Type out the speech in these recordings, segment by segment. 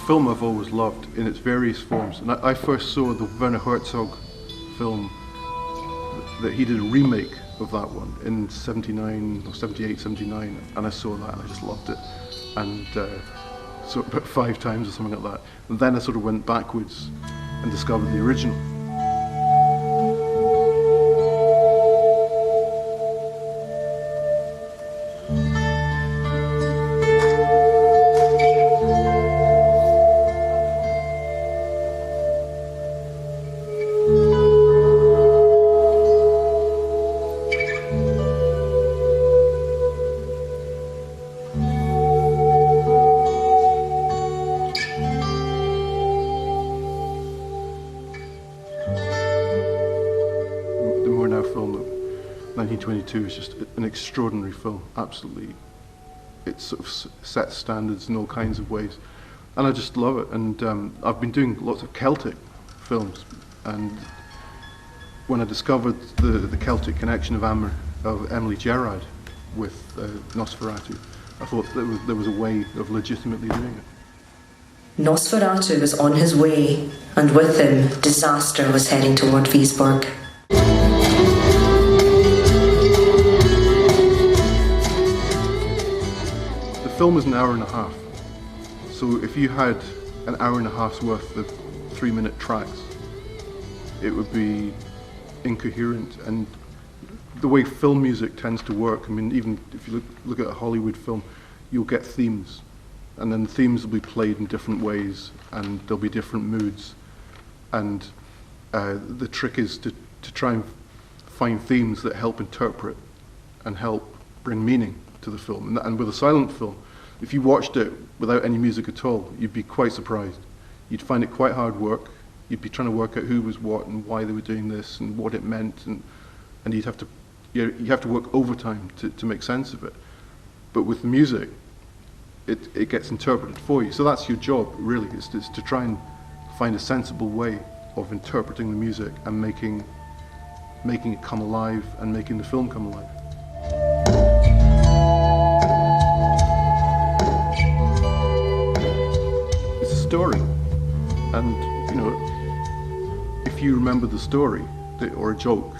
film I've always loved in its various forms. And I first saw the Werner Herzog film, that he did a remake of that one in 79 or 78, 79, and I saw that and I just loved it. And saw it about 5 times or something like that. And then I sort of went backwards and discovered the original. The Murnau film of 1922 is just an extraordinary film, absolutely. It sort of sets standards in all kinds of ways, and I just love it. And I've been doing lots of Celtic films, and when I discovered the Celtic connection of Emily Gerard with Nosferatu, I thought there was a way of legitimately doing it. Nosferatu was on his way, and with him, disaster was heading toward Wiesburg. The film is an hour and a half, so if you had an hour and a half's worth of 3-minute tracks, it would be incoherent. And the way film music tends to work, I mean, even if you look at a Hollywood film, you'll get themes, and then the themes will be played in different ways, and there'll be different moods. And the trick is to try and find themes that help interpret and help bring meaning to the film. And with a silent film, if you watched it without any music at all, you'd be quite surprised. You'd find it quite hard work. You'd be trying to work out who was what and why they were doing this and what it meant, and you have to work overtime to make sense of it. But with the music, it gets interpreted for you. So that's your job, really, is to try and find a sensible way of interpreting the music and making it come alive and making the film come alive. It's a story, and if you remember the story or a joke,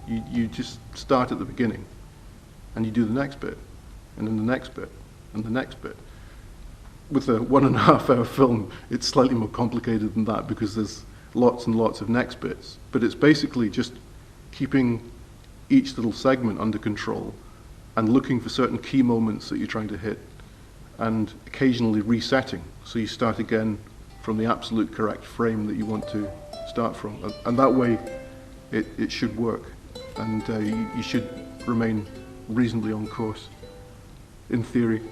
you just start at the beginning and you do the next bit, and then the next bit, and the next bit. With a 1.5 hour film, it's slightly more complicated than that because there's lots and lots of next bits. But it's basically just keeping each little segment under control and looking for certain key moments that you're trying to hit, and occasionally resetting. So you start again from the absolute correct frame that you want to start from. And that way it should work, and you should remain reasonably on course, in theory.